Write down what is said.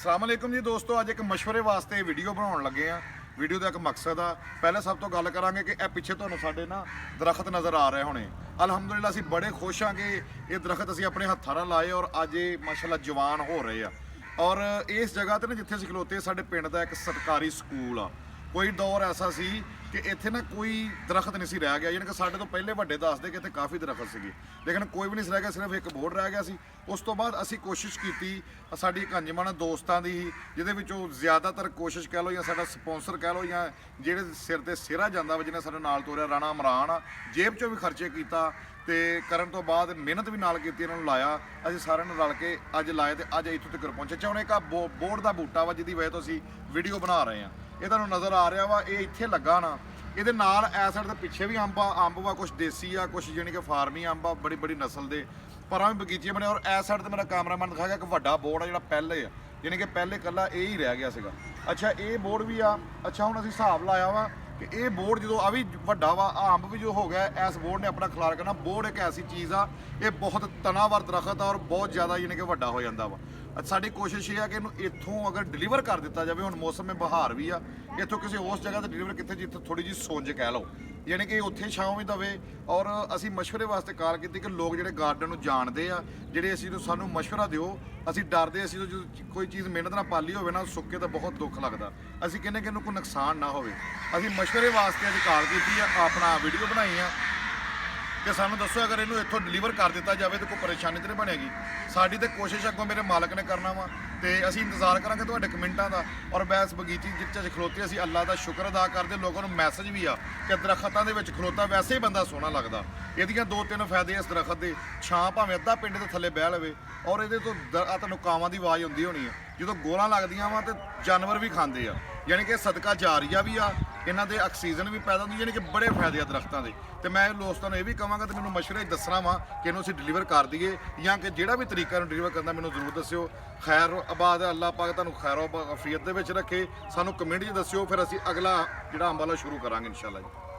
अस्सलाम वालेकुम जी दोस्तों, अज एक मशवरे वास्ते वीडियो बनाने लगे हैं। वीडियो का एक मकसद आ, पहले सब तो गल करांगे कि पिछे तुहानूं साडे ना दरख्त नज़र आ रहे होने। अलहमदुलिल्लाह असीं बड़े खुश हाँ कि ये दरख्त असीं अपने हत्थां नाल लाए और अज ये माशाअल्लाह जवान हो रहे हैं। और इस जगह ते ना जिथे असीं खलोते साडे पिंड दा एक सरकारी स्कूल आ। कोई दौर ऐसा सी कि इत्थे ना कोई दरख्त नहीं सी रह गया, यानी कि साडे तो पहले वड्डे दसदे कि इत्थे काफ़ी दरख्त सीगे, लेकिन कोई भी नहीं रह गया, सिर्फ एक बोर्ड रह गया सी। उस तो बाद असीं कोशिश की, साडी एक अंजमन दोस्तां दी ही, जिहदे विचों ज़्यादातर कोशिश कह लो या साडा स्पॉन्सर कह लो या जिहड़े सिर ते सिरा जांदा वा, जिन्हें साडे नाल तोरिया राणा इमरान आ, जेब चों भी खर्चे कीता ते करन तो बाद मेहनत भी नाल कीती, इन्हां नूं लाया। असीं सारिआं ने रल के अज लाए ते अज इत्थों तक पहुंचे। चाहे हुण एक बोर्ड दा बूटा वा जिहदी वजह तो असीं वीडियो बना रहे हैं। ये तुहानूं नज़र आ रहा वा, ये इत्थे लगा ना, ਇਹਦੇ ਨਾਲ ਇਸ ਸਾਈਡ ਦੇ ਪਿੱਛੇ ਵੀ ਅੰਬ ਵਾ, ਕੁਛ ਦੇਸੀ ਆ, ਕੁਛ ਜਾਨੀ ਕਿ ਫਾਰਮੀ ਅੰਬ ਆ, ਬੜੀ ਬੜੀ ਨਸਲ ਦੇ, ਪਰਾਂ ਵੀ ਬਗੀਚੇ ਬਣੇ। ਔਰ ਇਸ ਸਾਈਡ ਤੇ ਮੇਰਾ ਕੈਮਰਾਮੈਨ ਦਿਖਾ ਗਿਆ ਇੱਕ ਵੱਡਾ ਬੋਰਡ ਆ ਜਿਹੜਾ ਪਹਿਲੇ ਆ, ਜਾਨੀ ਕਿ ਪਹਿਲੇ ਕੱਲਾ ਇਹ ਹੀ ਰਹਿ ਗਿਆ ਸੀਗਾ। ਅੱਛਾ ਇਹ ਬੋਰਡ ਵੀ ਆ। ਅੱਛਾ ਹੁਣ ਅਸੀਂ ਹਿਸਾਬ ਲਾਇਆ ਵਾ ਕਿ ਇਹ ਬੋਰਡ ਜਦੋਂ ਆ ਵੀ ਵੱਡਾ ਵਾ, ਅੰਬ ਵੀ ਜੋ ਹੋ ਗਿਆ, ਇਸ ਬੋਰਡ ਨੇ ਆਪਣਾ ਖਿਲਾਰ ਕਰਨਾ। ਬੋਰਡ ਇੱਕ ਐਸੀ ਚੀਜ਼ ਆ, ਇਹ ਬਹੁਤ ਤਨਾਵਰ ਦਰਖਤ ਆ ਔਰ ਬਹੁਤ ਜ਼ਿਆਦਾ ਜਾਨੀ ਕਿ ਵੱਡਾ ਹੋ ਜਾਂਦਾ ਵਾ। ਸਾਡੀ ਕੋਸ਼ਿਸ਼ ਇਹ ਆ ਕਿ ਇਹਨੂੰ ਇੱਥੋਂ ਅਗਰ ਡਿਲੀਵਰ ਕਰ ਦਿੱਤਾ ਜਾਵੇ, ਹੁਣ ਮੌਸਮ ਬਹਾਰ ਵੀ ਆ, ਇੱਥੋਂ ਕਿਸੇ ਉਸ ਜਗ੍ਹਾ ਤੇ ਡਿਲੀਵਰ ਕਿੱਥੇ ਜਿੱਥੇ ਥੋੜੀ ਜਿਹੀ ਸੁੰਜ ਕਹਿ ਲਓ, ਯਾਨੀ ਕਿ ਉੱਥੇ ਛਾਂ ਵੀ ਦਵੇ। ਔਰ ਅਸੀਂ ਮਸ਼ਵਰੇ ਵਾਸਤੇ ਕਾਲ ਕੀਤੀ ਕਿ ਲੋਕ ਜਿਹੜੇ ਗਾਰਡਨ ਨੂੰ ਜਾਣਦੇ ਆ, ਜਿਹੜੇ ਅਸੀਂ ਤੋਂ ਸਾਨੂੰ ਮਸ਼ਵਰਾ ਦਿਓ। ਅਸੀਂ ਡਰਦੇ, ਅਸੀਂ ਜਦੋਂ ਕੋਈ ਚੀਜ਼ ਮਿਹਨਤ ਨਾਲ ਪਾਲੀ ਹੋਵੇ ਨਾ, ਸੁੱਕੇ ਤਾਂ ਬਹੁਤ ਦੁੱਖ ਲੱਗਦਾ। ਅਸੀਂ ਕਹਿੰਦੇ ਕਿ ਇਹਨੂੰ ਕੋਈ ਨੁਕਸਾਨ ਨਾ ਹੋਵੇ। ਅਸੀਂ ਮਸ਼ਵਰੇ ਵਾਸਤੇ ਅੱਜ ਕਾਲ ਕੀਤੀ ਆ, ਆਪਣਾ ਵੀਡੀਓ ਬਣਾਈ ਆ ਕਿ ਸਾਨੂੰ ਦੱਸੋ ਅਗਰ ਇਹਨੂੰ ਇੱਥੋਂ ਡਿਲੀਵਰ ਕਰ ਦਿੱਤਾ ਜਾਵੇ ਤਾਂ ਕੋਈ ਪਰੇਸ਼ਾਨੀ ਤਾਂ ਨਹੀਂ ਬਣੇਗੀ। ਸਾਡੀ ਤਾਂ ਕੋਸ਼ਿਸ਼ ਅੱਗੋਂ ਮੇਰੇ ਮਾਲਕ ਨੇ ਕਰਨਾ ਵਾ ਤੇ ਅਸੀਂ ਇੰਤਜ਼ਾਰ ਕਰਾਂਗੇ ਤੁਹਾਡੇ ਕਮੈਂਟਾਂ ਦਾ। ਔਰ ਬੈਸ ਬਗੀਚੀ ਜਿੱਥੇ ਖਲੋਤੇ ਅਸੀਂ ਅੱਲਾ ਦਾ ਸ਼ੁਕਰ ਅਦਾ ਕਰਦੇ। ਲੋਕਾਂ ਨੂੰ ਮੈਸੇਜ ਵੀ ਆ ਕਿ ਦਰਖਤਾਂ ਦੇ ਵਿੱਚ ਖਲੋਤਾ ਵੈਸੇ ਹੀ ਬੰਦਾ ਸੋਹਣਾ ਲੱਗਦਾ। ਇਹਦੀਆਂ ਦੋ ਤਿੰਨ ਫਾਇਦੇ ਇਸ ਦਰਖਤ ਦੇ, ਛਾਂ ਭਾਵੇਂ ਅੱਧਾ ਪਿੰਡ ਦੇ ਥੱਲੇ ਬਹਿ ਲਵੇ। ਔਰ ਇਹਦੇ ਤੋਂ ਤੁਹਾਨੂੰ ਕਾਵਾਂ ਦੀ ਆਵਾਜ਼ ਆਉਂਦੀ ਹੋਣੀ ਆ, ਜਦੋਂ ਗੋਲਾਂ ਲੱਗਦੀਆਂ ਵਾ ਤੇ ਜਾਨਵਰ ਵੀ ਖਾਂਦੇ ਆ, ਯਾਨੀ ਕਿ ਸਦਕਾ ਜਾਰੀਆ ਵੀ ਆ, ਇਹਨਾਂ ਦੇ ਆਕਸੀਜਨ ਵੀ ਪੈਦਾ ਹੁੰਦੀ, ਯਾਨੀ ਕਿ ਬੜੇ ਫਾਇਦੇ ਆ ਦਰਖਤਾਂ ਦੇ। ਤੇ ਮੈਂ ਦੋਸਤਾਂ ਨੂੰ ਇਹ ਵੀ ਕਹਾਂਗਾ ਤੇ ਮੈਨੂੰ ਮਸ਼ਵਰੇ ਦੱਸਣਾ ਵਾ ਕਿ ਇਹਨੂੰ ਅਸੀਂ ਡਿਲੀਵਰ ਕਰ ਦਈਏ ਜਾਂ ਕਿ ਜਿਹੜਾ ਵੀ ਤਰੀਕਾ ਨੂੰ ਡਿਲੀਵਰ ਕਰਨਾ ਮੈਨੂੰ ਜ਼ਰੂਰ ਦੱਸਿਓ। ਖੈਰ ਆਬਾਦ ਅੱਲਾਹ ਪਾਕ ਤੁਹਾਨੂੰ ਖੈਰੋ ਆਫੀਅਤ ਦੇ ਵਿੱਚ ਰੱਖੇ। ਸਾਨੂੰ ਕਮੈਂਟ 'ਚ ਦੱਸਿਓ, ਫਿਰ ਅਸੀਂ ਅਗਲਾ ਜਿਹੜਾ ਅੰਬ ਵਾਲਾ ਸ਼ੁਰੂ ਕਰਾਂਗੇ ਇਨਸ਼ਾਅੱਲਾ ਜੀ।